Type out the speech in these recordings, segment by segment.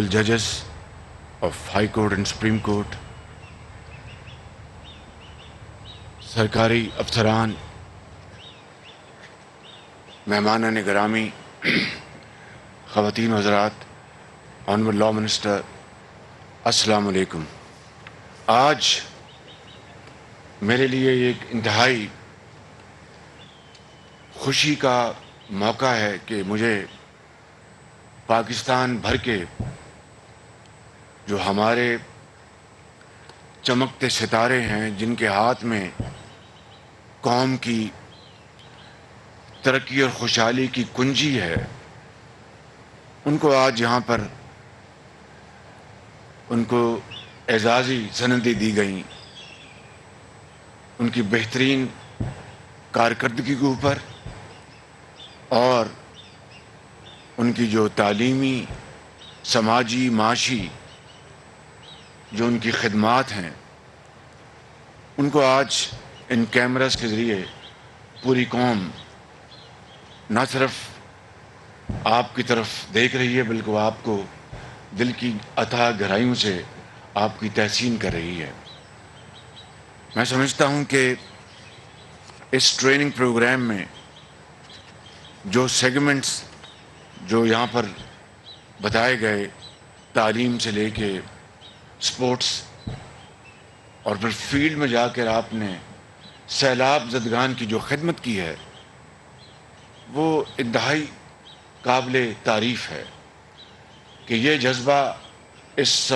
judges of High Court and Supreme Court, سرکاری افسران، مہمانان گرامی، خواتین و حضرات، آنریبل لا منسٹر، السلام علیکم۔ آج میرے لیے ایک انتہائی خوشی کا موقع ہے کہ مجھے پاکستان بھر کے جو ہمارے چمکتے ستارے ہیں، جن کے ہاتھ میں قوم کی ترقی اور خوشحالی کی کنجی ہے، ان کو آج یہاں پر ان کو اعزازی سندیں دی گئیں ان کی بہترین کارکردگی کے اوپر، اور ان کی جو تعلیمی، سماجی، معاشی جو ان کی خدمات ہیں، ان کو آج ان کیمراز کے ذریعے پوری قوم نہ صرف آپ کی طرف دیکھ رہی ہے، بلکہ وہ آپ کو دل کی اتھاہ گہرائیوں سے آپ کی تحسین کر رہی ہے۔ میں سمجھتا ہوں کہ اس ٹریننگ پروگرام میں جو سیگمنٹس جو یہاں پر بتائے گئے، تعلیم سے لے کے سپورٹس، اور پھر فیلڈ میں جا کر آپ نے سیلاب زدگان کی جو خدمت کی ہے، وہ انتہائی قابل تعریف ہے کہ یہ جذبہ اس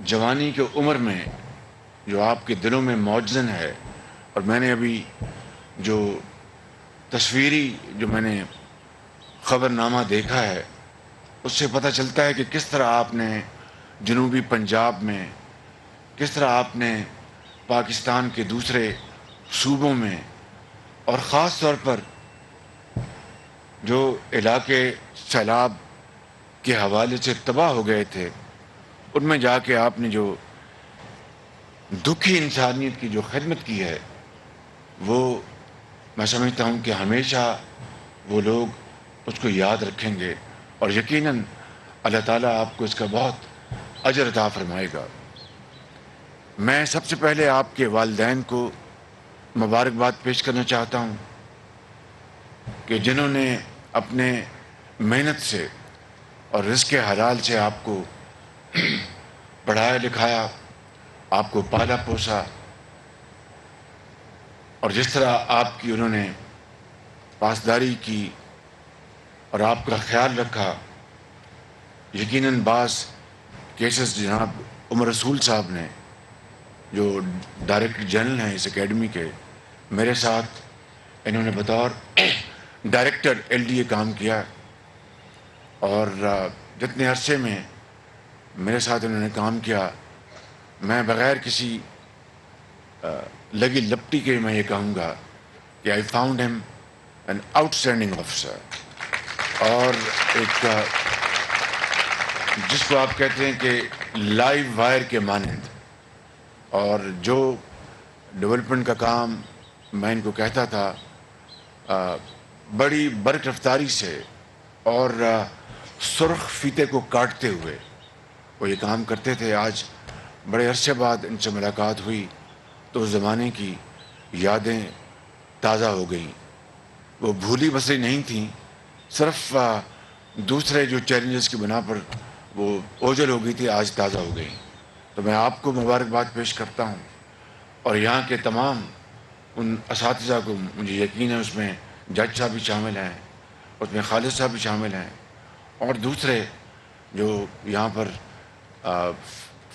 جوانی کی عمر میں جو آپ کے دلوں میں موجزن ہے۔ اور میں نے ابھی جو تصویری جو میں نے خبر نامہ دیکھا ہے، اس سے پتہ چلتا ہے کہ کس طرح آپ نے جنوبی پنجاب میں، کس طرح آپ نے پاکستان کے دوسرے صوبوں میں، اور خاص طور پر جو علاقے سیلاب کے حوالے سے تباہ ہو گئے تھے، ان میں جا کے آپ نے جو دکھی انسانیت کی جو خدمت کی ہے، وہ میں سمجھتا ہوں کہ ہمیشہ وہ لوگ اس کو یاد رکھیں گے، اور یقیناً اللہ تعالیٰ آپ کو اس کا بہت اجر عطا فرمائے گا۔ میں سب سے پہلے آپ کے والدین کو مبارکباد پیش کرنا چاہتا ہوں کہ جنہوں نے اپنے محنت سے اور رزق حلال سے آپ کو پڑھایا لکھایا، آپ کو پالا پوسا، اور جس طرح آپ کی انہوں نے پاسداری کی اور آپ کا خیال رکھا۔ یقیناً بعض کیسز جناب عمر رسول صاحب نے، جو ڈائریکٹر جنرل ہیں اس اکیڈمی کے، میرے ساتھ انہوں نے بطور ڈائریکٹر LDA کام کیا، اور جتنے عرصے میں میرے ساتھ انہوں نے کام کیا، میں بغیر کسی لگی لپٹی کے میں یہ کہوں گا کہ I found him an outstanding officer، اور ایک جس کو آپ کہتے ہیں کہ لائیو وائر کے مانند، اور جو ڈیولپمنٹ کا کام میں ان کو کہتا تھا بڑی برق رفتاری سے اور سرخ فیتے کو کاٹتے ہوئے وہ یہ کام کرتے تھے۔ آج بڑے عرصے بعد ان سے ملاقات ہوئی تو اس زمانے کی یادیں تازہ ہو گئیں، وہ بھولی بسری نہیں تھیں، صرف دوسرے جو چیلنجز کی بنا پر وہ اوجھل ہو گئی تھی، آج تازہ ہو گئی۔ تو میں آپ کو مبارکباد پیش کرتا ہوں، اور یہاں کے تمام ان اساتذہ کو، مجھے یقین ہے اس میں جج صاحب بھی شامل ہیں، اس میں خالد صاحب بھی شامل ہیں، اور دوسرے جو یہاں پر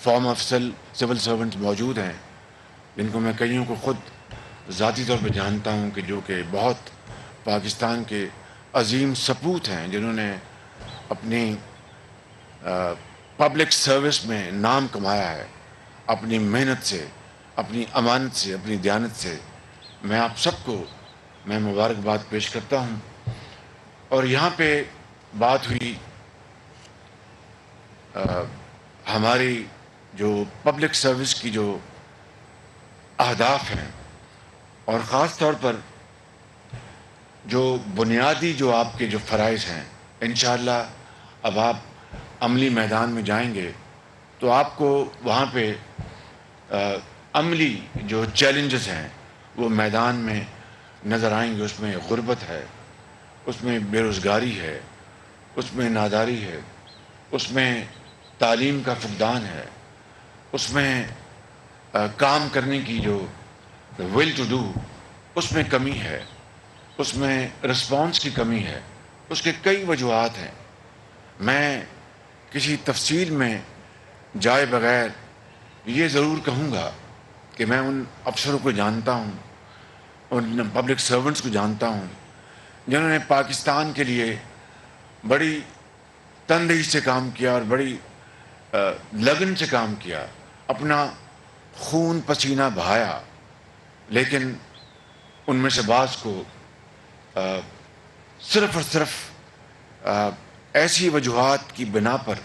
فارم آف سول سرونٹس موجود ہیں، جن کو میں کئیوں کو خود ذاتی طور پہ جانتا ہوں، کہ جو کہ بہت پاکستان کے عظیم سپوت ہیں، جنہوں نے اپنی پبلک سروس میں نام کمایا ہے، اپنی محنت سے، اپنی امانت سے، اپنی دیانت سے۔ میں آپ سب کو میں مبارکباد پیش کرتا ہوں۔ اور یہاں پہ بات ہوئی ہماری جو پبلک سروس کی جو اہداف ہیں، اور خاص طور پر جو بنیادی جو آپ کے جو فرائض ہیں، انشاءاللہ اب آپ عملی میدان میں جائیں گے تو آپ کو وہاں پہ عملی جو چیلنجز ہیں وہ میدان میں نظر آئیں گے. اس میں غربت ہے، اس میں بے روزگاری ہے، اس میں ناداری ہے، اس میں تعلیم کا فقدان ہے، اس میں کام کرنے کی جو ول ٹو ڈو اس میں کمی ہے، اس میں رسپانس کی کمی ہے. اس کے کئی وجوہات ہیں. میں کسی تفصیل میں جائے بغیر یہ ضرور کہوں گا کہ میں ان افسروں کو جانتا ہوں، ان پبلک سرونٹس کو جانتا ہوں جنہوں نے پاکستان کے لیے بڑی تندہی سے کام کیا اور بڑی لگن سے کام کیا، اپنا خون پسینہ بہایا. لیکن ان میں سے بعض کو صرف اور صرف ایسی وجوہات کی بنا پر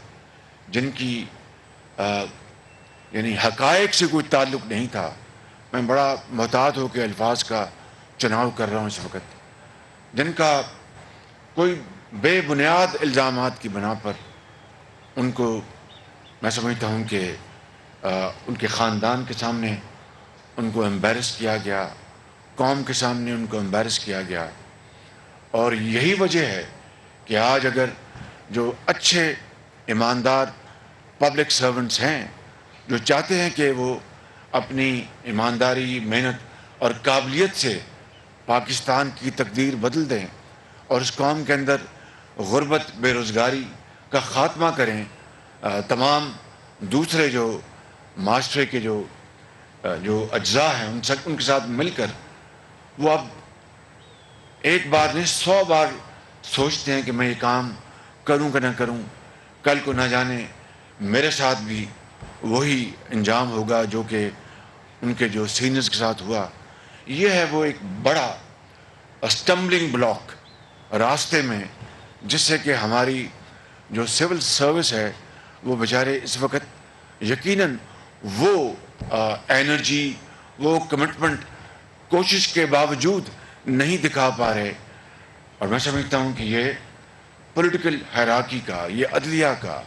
جن کی یعنی حقائق سے کوئی تعلق نہیں تھا، میں بڑا محتاط ہو کے الفاظ کا چناؤ کر رہا ہوں اس وقت، جن کا کوئی بے بنیاد الزامات کی بنا پر ان کو میں سمجھتا ہوں کہ ان کے خاندان کے سامنے ان کو امبیرس کیا گیا، قوم کے سامنے ان کو امبیرس کیا گیا. اور یہی وجہ ہے کہ آج اگر جو اچھے ایماندار پبلک سرونٹس ہیں جو چاہتے ہیں کہ وہ اپنی ایمانداری، محنت اور قابلیت سے پاکستان کی تقدیر بدل دیں اور اس قوم کے اندر غربت، بے روزگاری کا خاتمہ کریں، تمام دوسرے جو معاشرے کے جو اجزاء ہیں ان کے ساتھ مل کر وہ اب ایک بار نہیں 100 بار سوچتے ہیں کہ میں یہ کام کروں کہ نہ کروں، کل کو نہ جانے میرے ساتھ بھی وہی انجام ہوگا جو کہ ان کے جو سینئرز کے ساتھ ہوا. یہ ہے وہ ایک بڑا اسٹمبلنگ بلاک راستے میں، جس سے کہ ہماری جو سول سروس ہے وہ بیچارے اس وقت یقیناً وہ انرجی، وہ کمٹمنٹ کوشش کے باوجود نہیں دکھا پا رہے. اور میں سمجھتا ہوں کہ یہ پولیٹیکل ہیراکی کا، یہ عدلیہ کا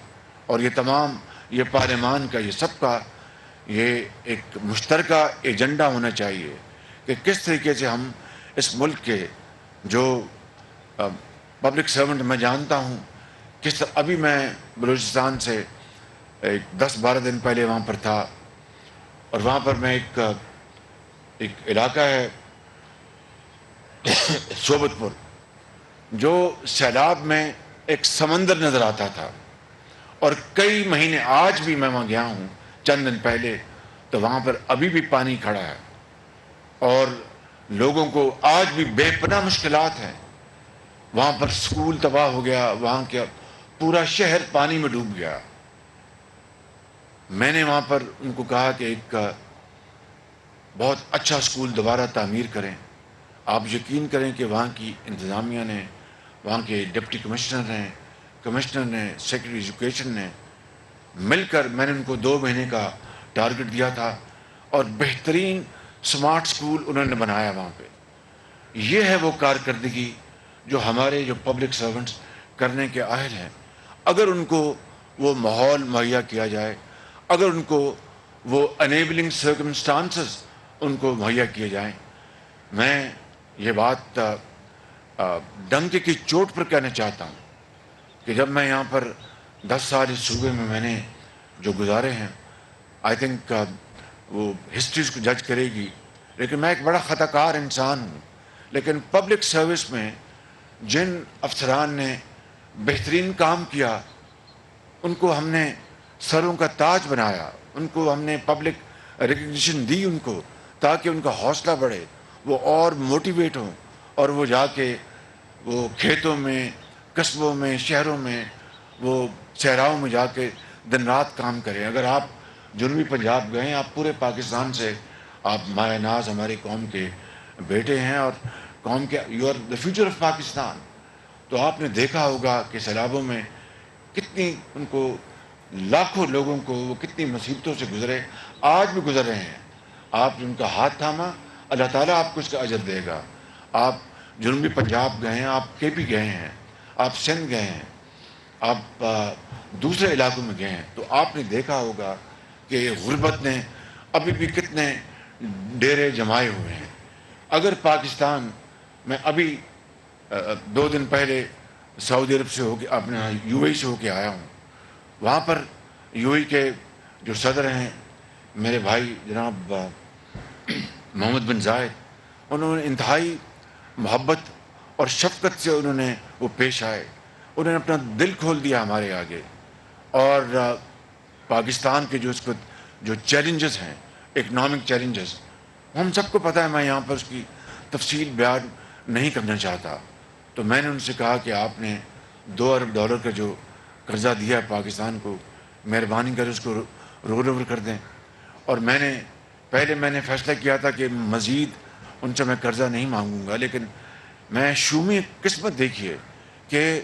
اور یہ تمام یہ پارلیمان کا، یہ سب کا یہ ایک مشترکہ ایجنڈا ہونا چاہیے کہ کس طریقے سے ہم اس ملک کے جو پبلک سرونٹ میں جانتا ہوں ابھی میں بلوچستان سے 10-12 دن پہلے وہاں پر تھا اور وہاں پر میں ایک علاقہ ہے صوبت پور جو سیلاب میں ایک سمندر نظر آتا تھا، اور کئی مہینے آج بھی میں وہاں گیا ہوں چند دن پہلے تو وہاں پر ابھی بھی پانی کھڑا ہے اور لوگوں کو آج بھی بے پناہ مشکلات ہیں. وہاں پر سکول تباہ ہو گیا، وہاں کا پورا شہر پانی میں ڈوب گیا. میں نے وہاں پر ان کو کہا کہ ایک بہت اچھا سکول دوبارہ تعمیر کریں. آپ یقین کریں کہ وہاں کی انتظامیہ نے، وہاں کے ڈپٹی کمشنر نے، سیکرٹری ایجوکیشن نے مل کر، میں نے ان کو 2 مہینے کا ٹارگٹ دیا تھا اور بہترین سمارٹ سکول انہوں نے بنایا وہاں پہ. یہ ہے وہ کارکردگی جو ہمارے جو پبلک سرونٹس کرنے کے اہل ہیں. اگر ان کو وہ ماحول مہیا کیا جائے، اگر ان کو وہ انیبلنگ سرکمسٹانسز ان کو مہیا کیے جائیں. میں یہ بات ڈنکے کی چوٹ پر کہنا چاہتا ہوں کہ جب میں یہاں پر 10 سال اس صوبے میں نے جو گزارے ہیں، آئی تھنک وہ ہسٹری اس کو جج کرے گی، لیکن میں ایک بڑا خطا کار انسان ہوں. لیکن پبلک سروس میں جن افسران نے بہترین کام کیا ان کو ہم نے سروں کا تاج بنایا، ان کو ہم نے پبلک ریکگنیشن دی ان کو، تاکہ ان کا حوصلہ بڑھے، وہ اور موٹیویٹ ہوں اور وہ جا کے وہ کھیتوں میں، قصبوں میں، شہروں میں، وہ صحراؤں میں جا کے دن رات کام کریں. اگر آپ جنوبی پنجاب گئے ہیں، آپ پورے پاکستان سے، آپ مائے ناز ہماری قوم کے بیٹے ہیں اور قوم کے you are the future of Pakistan. تو آپ نے دیکھا ہوگا کہ سیلابوں میں کتنی ان کو لاکھوں لوگوں کو وہ کتنی مصیبتوں سے گزرے، آج بھی گزر رہے ہیں. آپ ان کا ہاتھ تھاما، اللہ تعالیٰ آپ کو اس کا اجر دے گا. آپ جنوبی پنجاب گئے ہیں، آپ کے پی گئے ہیں، آپ سندھ گئے ہیں، آپ دوسرے علاقوں میں گئے ہیں تو آپ نے دیکھا ہوگا کہ غربت نے ابھی بھی کتنے ڈیرے جمائے ہوئے ہیں. اگر پاکستان میں ابھی 2 دن پہلے سعودی عرب سے ہو کے اپنے یو اے ای سے ہو کے آیا ہوں. وہاں پر یو اے ای کے جو صدر ہیں میرے بھائی جناب محمد بن زائد, انہوں نے انتہائی محبت اور شفقت سے انہوں نے وہ پیش آئے. انہوں نے اپنا دل کھول دیا ہمارے آگے. اور پاکستان کے جو چیلنجز ہیں, اکنامک چیلنجز, ہم سب کو پتہ ہے. میں یہاں پر اس کی تفصیل بیان نہیں کرنا چاہتا. تو میں نے ان سے کہا کہ آپ نے $2 ارب کا جو قرضہ دیا ہے پاکستان کو, مہربانی کر اس کو رول اوور کر دیں. اور میں نے فیصلہ کیا تھا کہ مزید ان سے میں قرضہ نہیں مانگوں گا, لیکن میں شومی قسمت دیکھیے کہ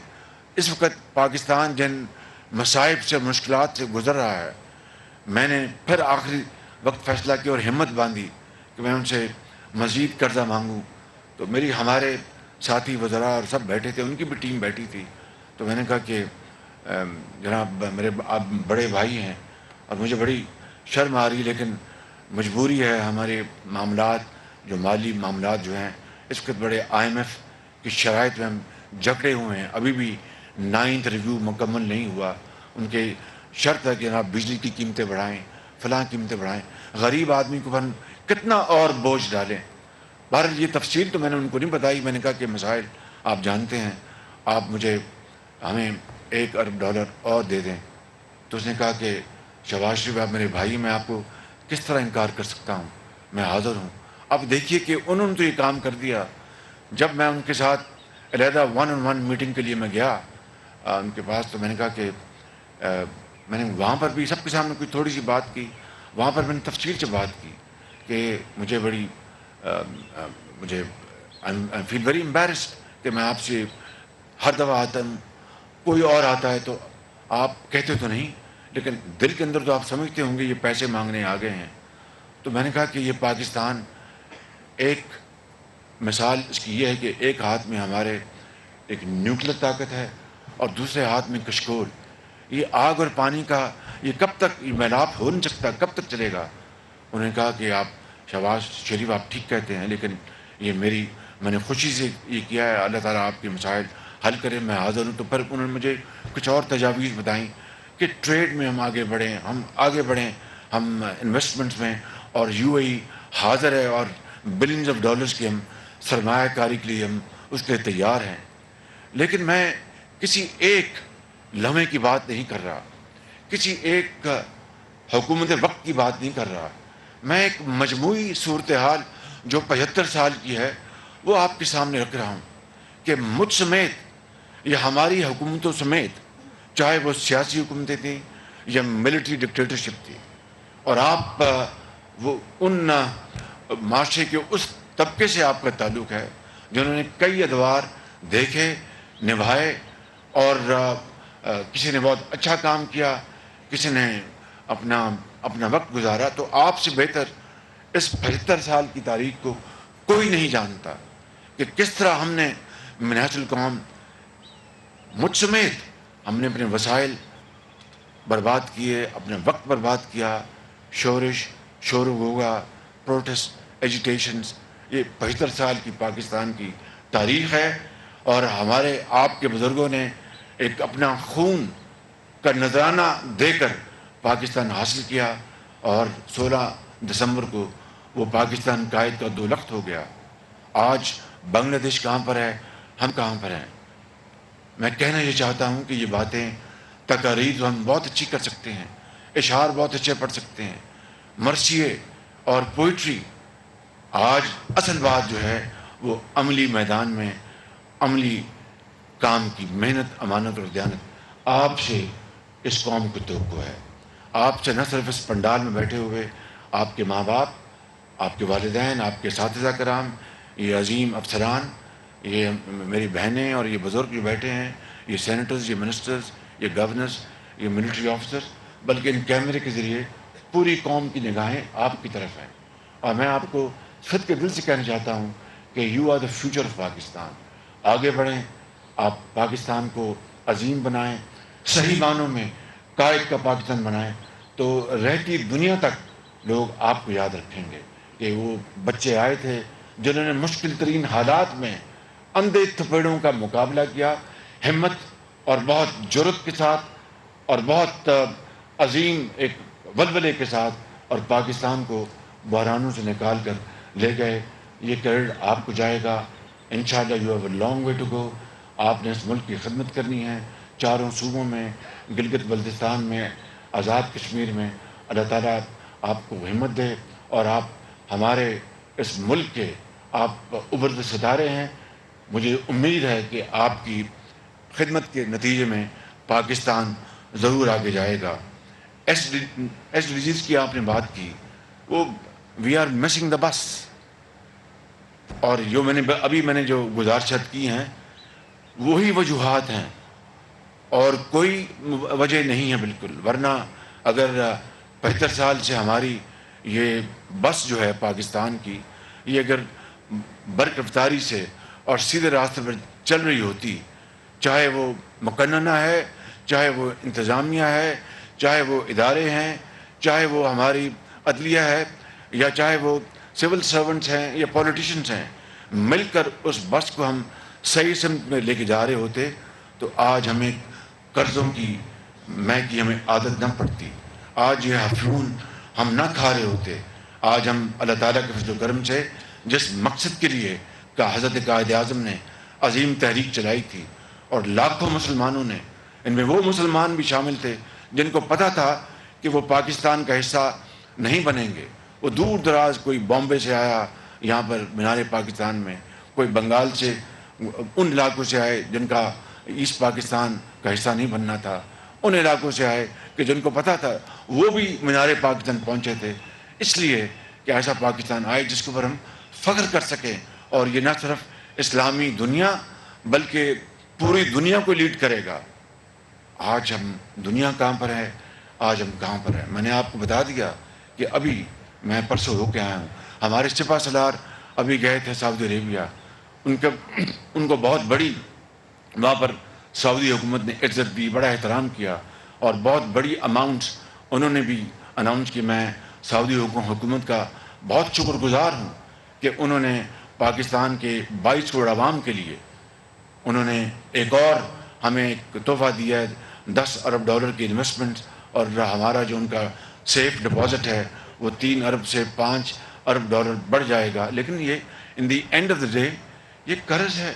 اس وقت پاکستان جن مصائب سے مشکلات سے گزر رہا ہے, میں نے پھر آخری وقت فیصلہ کیا اور ہمت باندھی کہ میں ان سے مزید قرضہ مانگوں. تو ہمارے ساتھی وزراء اور سب بیٹھے تھے, ان کی بھی ٹیم بیٹھی تھی. تو میں نے کہا کہ جناب میرے آپ بڑے بھائی ہیں اور مجھے بڑی شرم آ رہی, لیکن مجبوری ہے. ہمارے معاملات جو مالی معاملات جو ہیں اس وقت بڑے IMF کی شرائط میں ہم جکڑے ہوئے ہیں. ابھی بھی 9th ریویو مکمل نہیں ہوا. ان کے شرط ہے کہ جناب بجلی کی قیمتیں بڑھائیں, فلاں قیمتیں بڑھائیں. غریب آدمی کو ہم کتنا اور بوجھ ڈالیں. بہرحال یہ تفصیل تو میں نے ان کو نہیں بتائی. میں نے کہا کہ مسائل آپ جانتے ہیں, آپ ہمیں $1 ارب اور دے دیں. تو اس نے کہا کہ شہباز شریف آپ میرے بھائی, میں آپ کو کس طرح انکار کر سکتا ہوں, میں حاضر ہوں. اب دیکھیے کہ انہوں نے تو یہ کام کر دیا. جب میں ان کے ساتھ علیحدہ 1-on-1 میٹنگ کے لیے میں گیا ان کے پاس, تو میں نے کہا کہ میں نے وہاں پر بھی سب کے سامنے کوئی تھوڑی سی بات کی. وہاں پر میں نے تفصیل سے بات کی کہ مجھے آئی فیل ویری امبیرسڈ کہ میں آپ سے ہر دفعہ آتا ہوں, کوئی اور آتا ہے تو آپ کہتے تو نہیں, لیکن دل کے اندر تو آپ سمجھتے ہوں گے یہ پیسے مانگنے آ گئے ہیں. تو میں نے کہا کہ یہ پاکستان ایک مثال اس کی یہ ہے کہ ایک ہاتھ میں ہمارے ایک نیوکلیر طاقت ہے اور دوسرے ہاتھ میں کشکول. یہ آگ اور پانی کا یہ کب تک یہ میلاپ ہو نہیں سکتا, کب تک چلے گا. انہوں نے کہا کہ آپ شہباز شریف آپ ٹھیک کہتے ہیں, لیکن یہ میں نے خوشی سے یہ کیا ہے, اللہ تعالیٰ آپ کے مسائل حل کرے, میں حاضر ہوں. تو پھر انہوں نے مجھے کچھ اور تجاویز بتائیں کہ ٹریڈ میں ہم آگے بڑھیں, ہم انویسٹمنٹس میں, اور یو اے ای حاضر ہے اور بلینز آف ڈالرز کی ہم سرمایہ کاری کے لیے ہم اس کے لیے تیار ہیں. لیکن میں کسی ایک لمحے کی بات نہیں کر رہا, کسی ایک حکومت وقت کی بات نہیں کر رہا. میں ایک مجموعی صورتحال جو 75 سال کی ہے وہ آپ کے سامنے رکھ رہا ہوں کہ مجھ سمیت یا ہماری حکومتوں سمیت, چاہے وہ سیاسی حکومتیں تھیں یا ملٹری ڈکٹیٹرشپ تھی, اور آپ وہ ان معاشرے کے اس طبقے سے آپ کا تعلق ہے جنہوں نے کئی ادوار دیکھے, نبھائے, اور کسی نے بہت اچھا کام کیا, کسی نے اپنا وقت گزارا. تو آپ سے بہتر اس 75 سال کی تاریخ کو کوئی نہیں جانتا کہ کس طرح ہم نے منہج القوم مجھ سمیت ہم نے اپنے وسائل برباد کیے, اپنے وقت برباد کیا. شور و غوغا, پروٹسٹ, ایجیٹیشنز, یہ 75 سال کی پاکستان کی تاریخ ہے. اور ہمارے آپ کے بزرگوں نے ایک اپنا خون کا نذرانہ دے کر پاکستان حاصل کیا, اور 16 دسمبر کو وہ پاکستان قائد کا 2 لخت ہو گیا. آج بنگلہ دیش کہاں پر ہے, ہم کہاں پر ہیں. میں کہنا یہ چاہتا ہوں کہ یہ باتیں, تقاریر ہم بہت اچھی کر سکتے ہیں, اشعار بہت اچھے پڑھ سکتے ہیں, مرثیے اور پوئٹری. آج اصل بات جو ہے وہ عملی میدان میں عملی کام کی محنت, امانت اور دیانت. آپ سے اس قوم کو توقع ہے. آپ سے نہ صرف اس پنڈال میں بیٹھے ہوئے آپ کے ماں باپ, آپ کے والدین, آپ کے اساتذہ کرام, یہ عظیم افسران, یہ میری بہنیں اور یہ بزرگ جو بیٹھے ہیں, یہ سینیٹرز, یہ منسٹرز, یہ گورنرز, یہ ملٹری آفیسرز, بلکہ ان کیمرے کے ذریعے پوری قوم کی نگاہیں آپ کی طرف ہیں. اور میں آپ کو خود کے دل سے کہنا چاہتا ہوں کہ you are the future of Pakistan. آگے بڑھیں, آپ پاکستان کو عظیم بنائیں, صحیح معنوں میں قائد کا پاکستان بنائیں تو رہتی دنیا تک لوگ آپ کو یاد رکھیں گے کہ وہ بچے آئے تھے جنہوں نے مشکل ترین حالات میں اندھے تھپیڑوں کا مقابلہ کیا، ہمت اور بہت جرأت کے ساتھ اور بہت عظیم ایک ولولے کے ساتھ، اور پاکستان کو بحرانوں سے نکال کر لے گئے۔ یہ کریڈٹ آپ کو جائے گا انشاءاللہ۔ You have a long way to go. آپ نے اس ملک کی خدمت کرنی ہے، چاروں صوبوں میں، گلگت بلتستان میں، آزاد کشمیر میں۔ اللہ تعالیٰ آپ کو ہمت دے، اور آپ ہمارے اس ملک کے آپ ابھرتے ستارے ہیں۔ مجھے امید ہے کہ آپ کی خدمت کے نتیجے میں پاکستان ضرور آگے جائے گا۔ ایس ڈی جیز کی آپ نے بات کی، وہ وی آر مسنگ دا بس، اور جو میں نے جو گزارشات کی ہیں وہی وجوہات ہیں اور کوئی وجہ نہیں ہے بالکل۔ ورنہ اگر 75 سال سے ہماری یہ بس جو ہے پاکستان کی، یہ اگر برق رفتاری سے اور سیدھے راستے پر چل رہی ہوتی، چاہے وہ مقننہ ہے، چاہے وہ انتظامیہ ہے، چاہے وہ ادارے ہیں، چاہے وہ ہماری عدلیہ ہے، یا چاہے وہ سول سرونٹس ہیں یا پولیٹیشنز ہیں، مل کر اس بس کو ہم صحیح سمت میں لے کے جا رہے ہوتے تو آج ہمیں قرضوں کی ہمیں عادت نہ پڑتی، آج یہ افیون ہم نہ کھا رہے ہوتے۔ آج ہم اللہ تعالیٰ کے فضل و کرم سے جس مقصد کے لیے کہ حضرت قائد اعظم نے عظیم تحریک چلائی تھی، اور لاکھوں مسلمانوں نے، ان میں وہ مسلمان بھی شامل تھے جن کو پتہ تھا کہ وہ پاکستان کا حصہ نہیں بنیں گے، وہ دور دراز، کوئی بامبے سے آیا یہاں پر مینار پاکستان میں، کوئی بنگال سے، ان علاقوں سے آئے جن کا ایسٹ پاکستان کا حصہ نہیں بننا تھا، ان علاقوں سے آئے کہ جن کو پتہ تھا وہ بھی مینار پاکستان پہنچے تھے، اس لیے کہ ایسا پاکستان آئے جس کے اوپر ہم فخر کر سکیں، اور یہ نہ صرف اسلامی دنیا بلکہ پوری دنیا کو لیڈ کرے گا۔ آج ہم دنیا کہاں پر ہے، آج ہم کہاں پر ہیں؟ میں نے آپ کو بتا دیا کہ ابھی میں پرسوں ہو کے آیا ہوں، ہمارے سپہ سالار ابھی گئے تھے سعودی عربیہ، ان کو بہت بڑی وہاں پر سعودی حکومت نے عزت دی، بڑا احترام کیا، اور بہت بڑی اماؤنٹس انہوں نے بھی اناؤنس کی۔ میں سعودی حکومت کا بہت شکر گزار ہوں کہ انہوں نے پاکستان کے 22 کروڑ عوام کے لیے انہوں نے ایک اور ہمیں ایک تحفہ دیا ہے، $10 ارب کی انویسٹمنٹ، اور ہمارا جو ان کا سیف ڈپازٹ ہے وہ 3 ارب سے 5 ارب ڈالر بڑھ جائے گا۔ لیکن یہ in the end of the day یہ قرض ہے،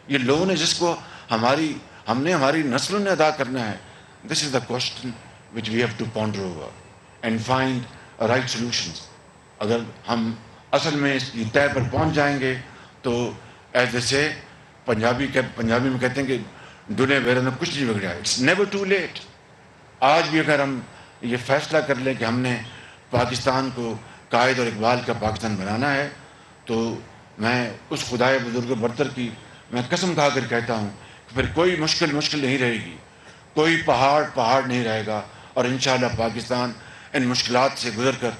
یہ لون ہے جس کو ہم نے ہماری نسلوں نے ادا کرنا ہے۔ This is the question which we have to ponder over and find right solutions. اگر ہم اصل میں اس کی طے پر پہنچ جائیں گے تو ایز اے سے پنجابی میں کہتے ہیں کہ ڈنے ویرے میں کچھ نہیں بگڑا، اٹس نیور ٹو لیٹ۔ آج بھی اگر ہم یہ فیصلہ کر لیں کہ ہم نے پاکستان کو قائد اور اقبال کا پاکستان بنانا ہے، تو میں اس خدائے بزرگ برتر کی میں قسم کھا کر کہتا ہوں کہ پھر کوئی مشکل نہیں رہے گی، کوئی پہاڑ نہیں رہے گا، اور انشاءاللہ پاکستان ان مشکلات سے گزر کر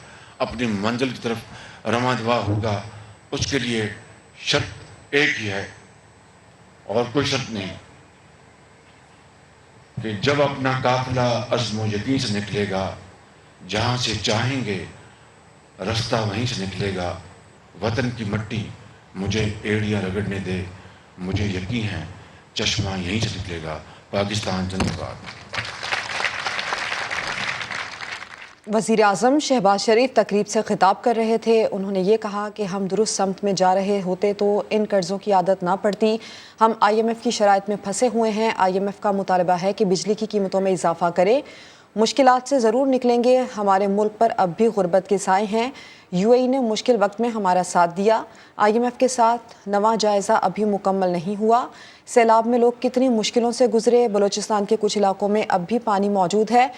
اپنی منزل کی طرف رواں دواں ہوگا۔ اس کے لیے شرط ایک ہی ہے اور کوئی شرط نہیں، کہ جب اپنا قافلہ عزم و یقین سے نکلے گا، جہاں سے چاہیں گے رستہ وہیں سے نکلے گا، وطن کی مٹی مجھے ایڑیاں رگڑنے دے، مجھے یقین ہے چشمہ یہیں سے نکلے گا۔ پاکستان زندہ باد۔ وزیر اعظم شہباز شریف تقریب سے خطاب کر رہے تھے۔ انہوں نے یہ کہا کہ ہم درست سمت میں جا رہے ہوتے تو ان قرضوں کی عادت نہ پڑتی۔ ہم IMF کی شرائط میں پھنسے ہوئے ہیں۔ IMF کا مطالبہ ہے کہ بجلی کی قیمتوں میں اضافہ کرے۔ مشکلات سے ضرور نکلیں گے، ہمارے ملک پر اب بھی غربت کے سائے ہیں۔ UAE نے مشکل وقت میں ہمارا ساتھ دیا۔ IMF کے ساتھ نواں جائزہ ابھی مکمل نہیں ہوا۔ سیلاب میں لوگ کتنی مشکلوں سے گزرے، بلوچستان کے کچھ علاقوں میں اب بھی پانی موجود ہے۔